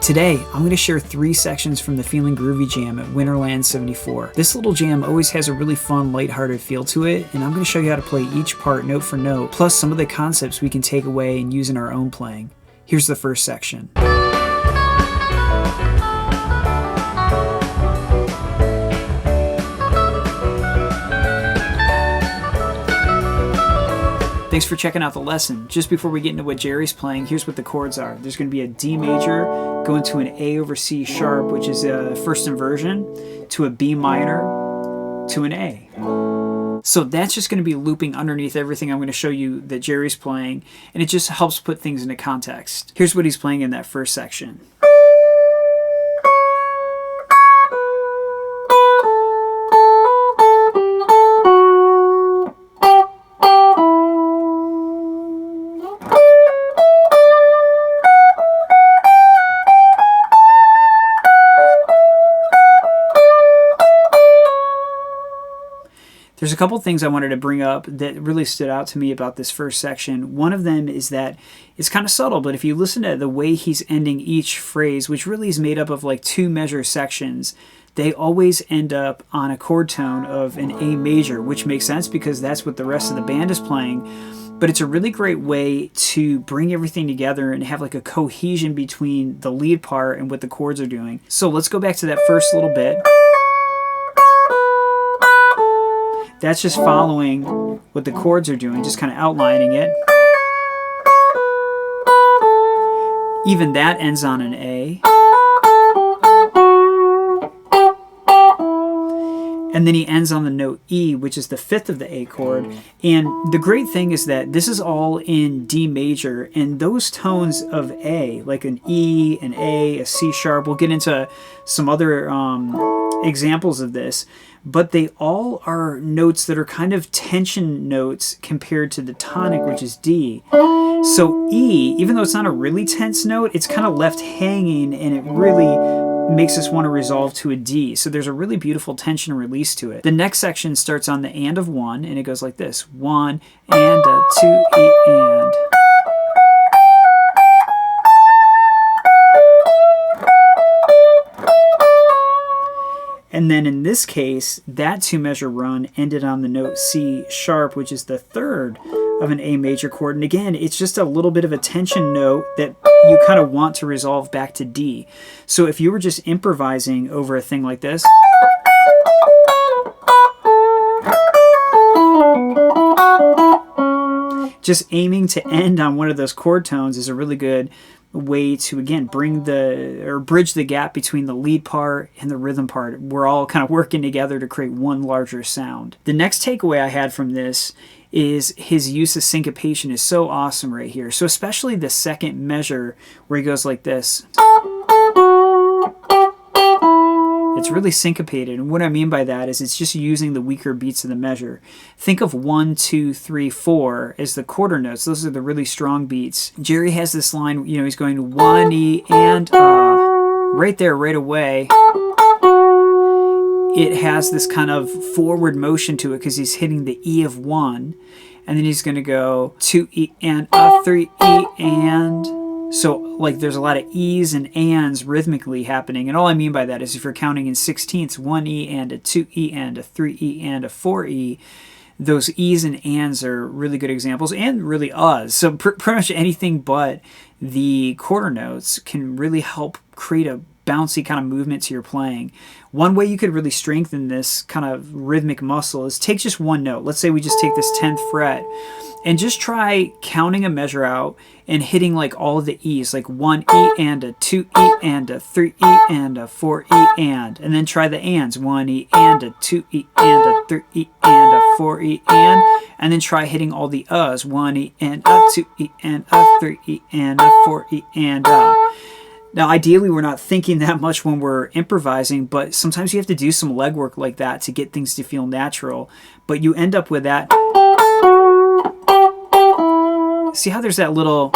Today, I'm going to share 3 sections from the Feelin Groovy jam at Hinterland 74. This little jam always has a really fun, lighthearted feel to it, and I'm going to show you how to play each part note for note, plus some of the concepts we can take away and use in our own playing. Here's the first section. Thanks for checking out the lesson. Just before we get into what Jerry's playing, here's what the chords are. There's going to be a D major going to an A over C sharp, which is a first inversion, to a B minor, to an A. So that's just going to be looping underneath everything I'm going to show you that Jerry's playing, and it just helps put things into context. Here's what he's playing in that first section. There's a couple things I wanted to bring up that really stood out to me about this first section. One of them is that it's kind of subtle, but if you listen to the way he's ending each phrase, which really is made up of like 2 measure sections, they always end up on a chord tone of an A major, which makes sense because that's what the rest of the band is playing. But it's a really great way to bring everything together and have like a cohesion between the lead part and what the chords are doing. So let's go back to that first little bit. That's just following what the chords are doing, just kind of outlining it. Even that ends on an A. And then he ends on the note E, which is the 5th of the A chord. And the great thing is that this is all in D major, and those tones of A, like an E, an A, a C sharp, we'll get into some other examples of this, but they all are notes that are kind of tension notes compared to the tonic, which is D. So E, even though it's not a really tense note, it's kind of left hanging, and it really makes us want to resolve to a D. So there's a really beautiful tension release to it. The next section starts on the and of 1, and it goes like this. 1 and a 2 E and. And then in this case, that 2 measure run ended on the note C sharp, which is the 3rd of an A major chord. And again, it's just a little bit of a tension note that you kind of want to resolve back to D. So if you were just improvising over a thing like this, just aiming to end on one of those chord tones is a really good way to, again, bridge the gap between the lead part and the rhythm part. We're all kind of working together to create one larger sound. The next takeaway I had from this is his use of syncopation is so awesome right here. So especially the second measure where he goes like this. It's really syncopated, and what I mean by that is it's just using the weaker beats of the measure. Think of 1, 2, 3, 4 as the quarter notes. Those are the really strong beats. Jerry has this line, he's going to 1 E and right there, right away. It has this kind of forward motion to it because he's hitting the E of 1, and then he's going to go 2 E and a 3 E and. So like there's a lot of E's and ands rhythmically happening, and all I mean by that is if you're counting in 16ths, 1 E and a 2 E and a 3 E and a 4 E, those E's and ands are really good examples, and really uhs. So pretty much anything but the quarter notes can really help create a bouncy kind of movement to your playing. One way you could really strengthen this kind of rhythmic muscle is take just one note. Let's say we just take this 10th fret and just try counting a measure out and hitting like all of the E's, like 1 E and a 2 E and a 3 E and a 4 E and then try the ands, 1 E and a 2 E and a 3 E and a 4 E and then try hitting all the uhs, 1 E and a 2 E and a 3 E and a 4 E and Now, ideally, we're not thinking that much when we're improvising, but sometimes you have to do some legwork like that to get things to feel natural. But you end up with that. See how there's that little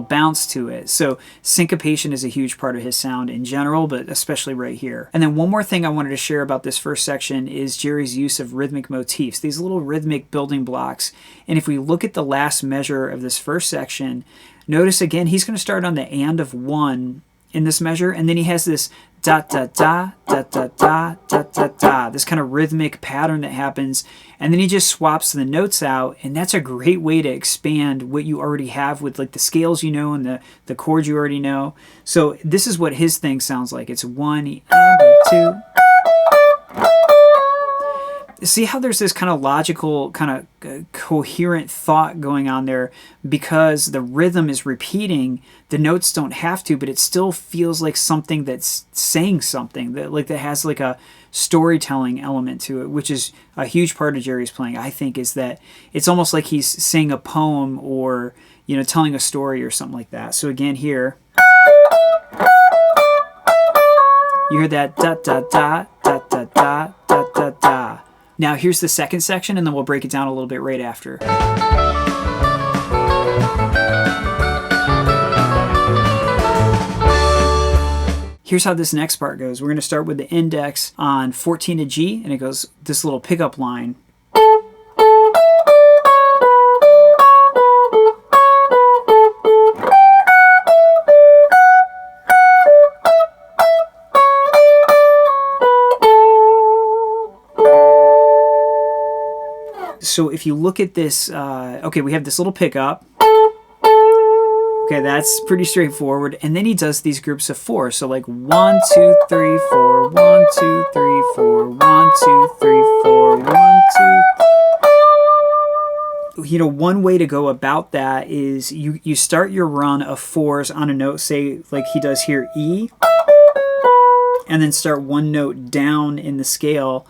bounce to it. So syncopation is a huge part of his sound in general, but especially right here. And then one more thing I wanted to share about this first section is Jerry's use of rhythmic motifs, these little rhythmic building blocks. And if we look at the last measure of this first section, Notice again, he's going to start on the and of 1 in this measure, and then he has this da da da da da da da da da, this kind of rhythmic pattern that happens, and then he just swaps the notes out, and that's a great way to expand what you already have with like the scales you know and the chords you already know. So this is what his thing sounds like. It's 1 and a 2. See how there's this kind of logical, kind of coherent thought going on there because the rhythm is repeating. The notes don't have to, but it still feels like something that's saying something that has like a storytelling element to it, which is a huge part of Jerry's playing. I think is that it's almost like he's saying a poem or telling a story or something like that. So again here, you hear that da da da da da da da da da. Now here's the second section, and then we'll break it down a little bit right after. Here's how this next part goes. We're going to start with the index on 14 to G, and it goes this little pickup line. So if you look at this, okay, we have this little pickup. Okay, that's pretty straightforward. And then he does these groups of 4. So like 1, 2, 3, 4, 1, 2, 3, 4, 1, 2, 3, 4, 1, 2. One way to go about that is you start your run of 4s on a note, say like he does here, E, and then start one note down in the scale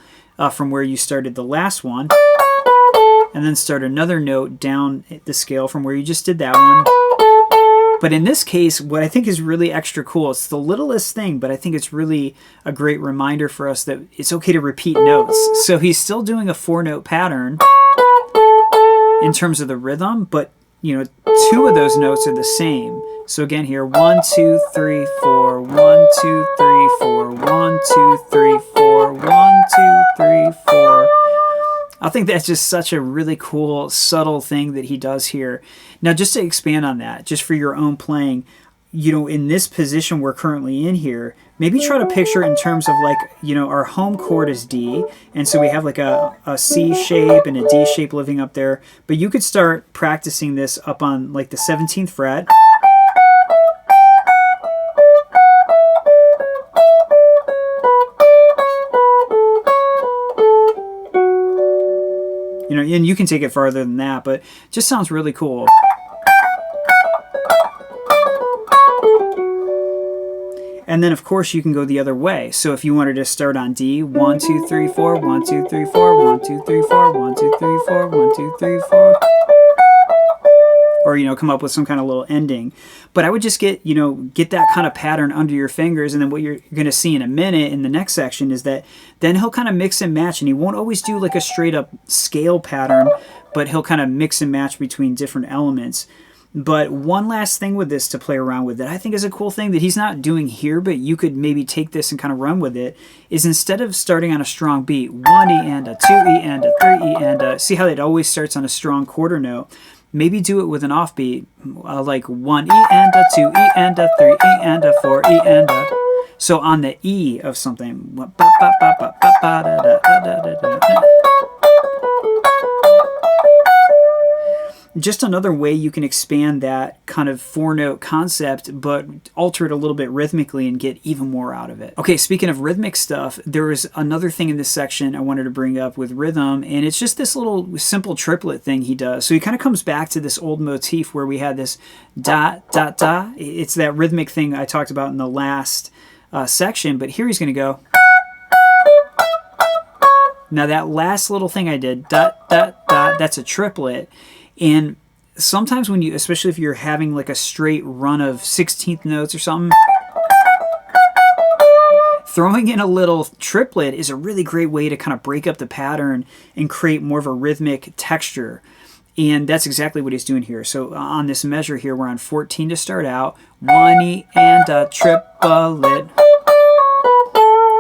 from where you started the last one. And then start another note down the scale from where you just did that one. But in this case, what I think is really extra cool, it's the littlest thing, but I think it's really a great reminder for us that it's okay to repeat notes. So he's still doing a 4-note pattern in terms of the rhythm, but 2 of those notes are the same. So again here, 1, 2, 3, 4, 1, 2, 3, 4, 1, 2, 3, 4, 1, 2, 3, 4. I think that's just such a really cool, subtle thing that he does here. Now, just to expand on that, just for your own playing, in this position we're currently in here, maybe try to picture in terms of like, our home chord is D, and so we have like a C shape and a D shape living up there. But you could start practicing this up on like the 17th fret. And you can take it farther than that, but just sounds really cool. And then, of course, you can go the other way. So if you wanted to start on D, 1, 2, 3, 4, 1, 2, 3, 4, 1, 2, 3, 4, 1, 2, 3, 4, 1, 2, 3, 4. Or, come up with some kind of little ending. But I would just get that kind of pattern under your fingers. And then what you're going to see in a minute in the next section is that then he'll kind of mix and match. And he won't always do like a straight up scale pattern, but he'll kind of mix and match between different elements. But one last thing with this to play around with that I think is a cool thing that he's not doing here, but you could maybe take this and kind of run with it, is instead of starting on a strong beat, 1 E and a 2 E and a 3 E and a, see how it always starts on a strong quarter note? Maybe do it with an offbeat, like 1 E and a 2 E and a 3 E and a 4 E and a. So on the E of something, just another way you can expand that kind of 4-note concept, but alter it a little bit rhythmically and get even more out of it. Okay, speaking of rhythmic stuff, there is another thing in this section I wanted to bring up with rhythm, and it's just this little simple triplet thing he does. So he kind of comes back to this old motif where we had this da, da, da. It's that rhythmic thing I talked about in the last section, but here he's going to go. Now that last little thing I did, da, da, da, that's a triplet. And sometimes when you, especially if you're having like a straight run of 16th notes or something, throwing in a little triplet is a really great way to kind of break up the pattern and create more of a rhythmic texture. And that's exactly what he's doing here. So on this measure here, we're on 14 to start out, 1 E and a triplet.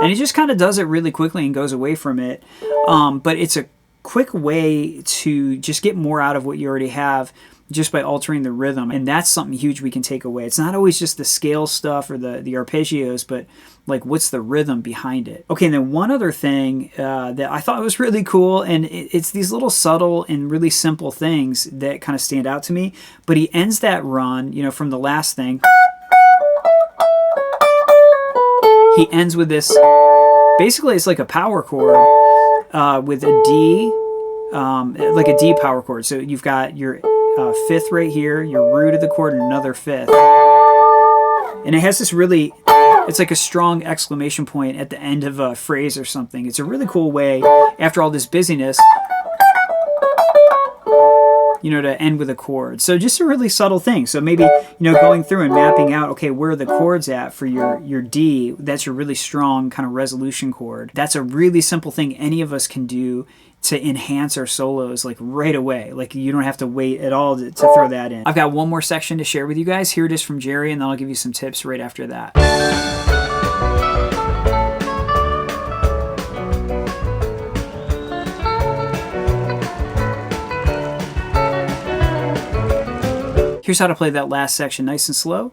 And he just kind of does it really quickly and goes away from it. But it's a quick way to just get more out of what you already have. just by altering the rhythm. And that's something huge we can take away. It's not always just the scale stuff or the arpeggios, but like what's the rhythm behind it. Okay, and then one other thing that I thought was really cool, and it's these little subtle and really simple things that kind of stand out to me, but he ends that run, you know, from the last thing. He ends with this, basically it's like a power chord with a D, like a D power chord. So you've got your fifth right here, your root of the chord, and another fifth. And it has this really, it's like a strong exclamation point at the end of a phrase or something. It's a really cool way, after all this busyness, you know, to end with a chord. So just a really subtle thing. So maybe, you know, going through and mapping out, okay, where are the chords at for your D? That's your really strong kind of resolution chord. That's a really simple thing any of us can do to enhance our solos like right away. Like you don't have to wait at all to throw that in. I've got one more section to share with you guys. Here it is from Jerry, and then I'll give you some tips right after that. Here's how to play that last section nice and slow.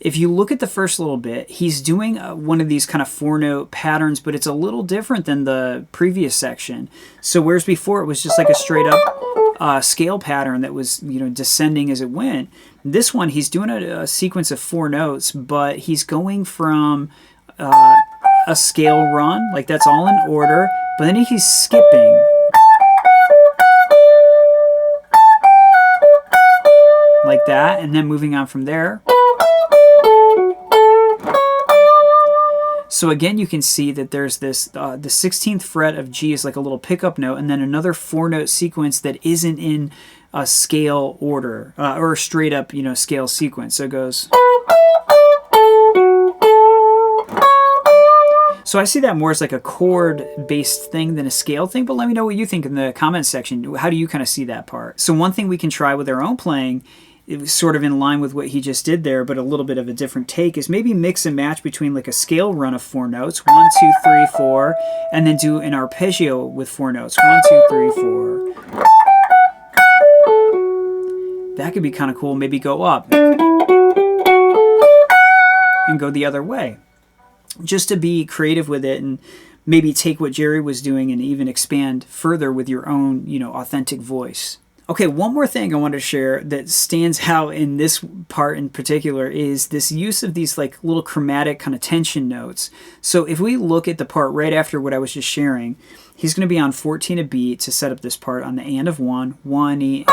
If you look at the first little bit, he's doing one of these kind of 4-note patterns, but it's a little different than the previous section. So whereas before it was just like a straight up scale pattern that was, you know, descending as it went, this one he's doing a sequence of 4 notes, but he's going from a scale run, like that's all in order, but then he's skipping. Like that, and then moving on from there. So again, you can see that there's this, the 16th fret of G is like a little pickup note, and then another 4-note sequence that isn't in a scale order, or a straight up, you know, scale sequence. So it goes. So I see that more as like a chord-based thing than a scale thing, but let me know what you think in the comments section. How do you kind of see that part? So one thing we can try with our own playing, it was sort of in line with what he just did there, but a little bit of a different take, is maybe mix and match between like a scale run of 4 notes, 1, 2, 3, 4, and then do an arpeggio with 4 notes, 1, 2, 3, 4. That could be kind of cool. Maybe go up and go the other way, just to be creative with it, and maybe take what Jerry was doing and even expand further with your own, you know, authentic voice. Okay, one more thing I wanted to share that stands out in this part in particular is this use of these like little chromatic kind of tension notes. So if we look at the part right after what I was just sharing, he's going to be on 14 a beat to set up this part on the and of 1, 1 E.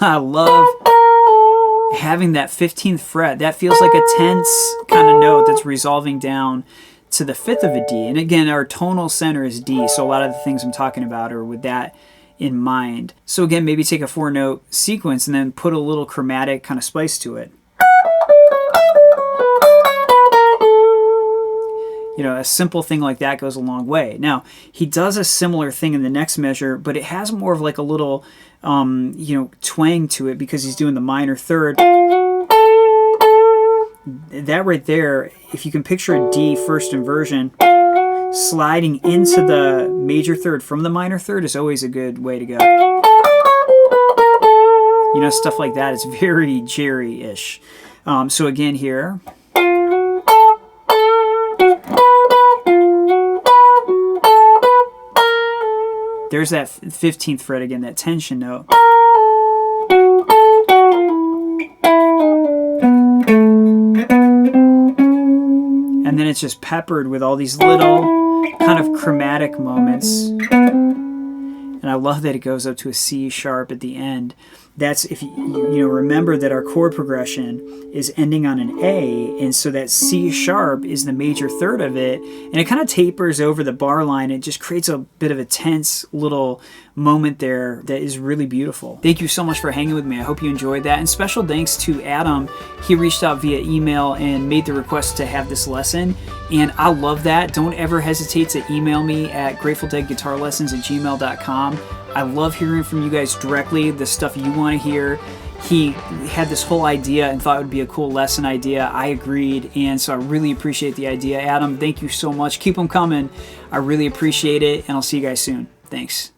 I love having that 15th fret. That feels like a tense kind of note that's resolving down to the 5th of a D. And again, our tonal center is D, so a lot of the things I'm talking about are with that in mind. So again, maybe take a 4-note sequence and then put a little chromatic kind of spice to it. You know, a simple thing like that goes a long way. Now, he does a similar thing in the next measure, but it has more of like a little, you know, twang to it because he's doing the minor third. That right there, if you can picture a D first inversion, sliding into the major third from the minor third is always a good way to go. You know, stuff like that is very Jerry-ish. So again here. There's that 15th fret again, that tension note. And then it's just peppered with all these little kind of chromatic moments. And I love that it goes up to a C sharp at the end. that's if you remember that our chord progression is ending on an A, and so that C sharp is the major third of it, and it kind of tapers over the bar line. It just creates a bit of a tense little moment there that is really beautiful. Thank you so much for hanging with me. I hope you enjoyed that, and special thanks to Adam. He reached out via email and made the request to have this lesson, and I love that. Don't ever hesitate to email me at gratefuldeadguitarlessons@gmail.com. I love hearing from you guys directly, the stuff you want to hear. He had this whole idea and thought it would be a cool lesson idea. I agreed, and so I really appreciate the idea. Adam, thank you so much. Keep them coming. I really appreciate it, and I'll see you guys soon. Thanks.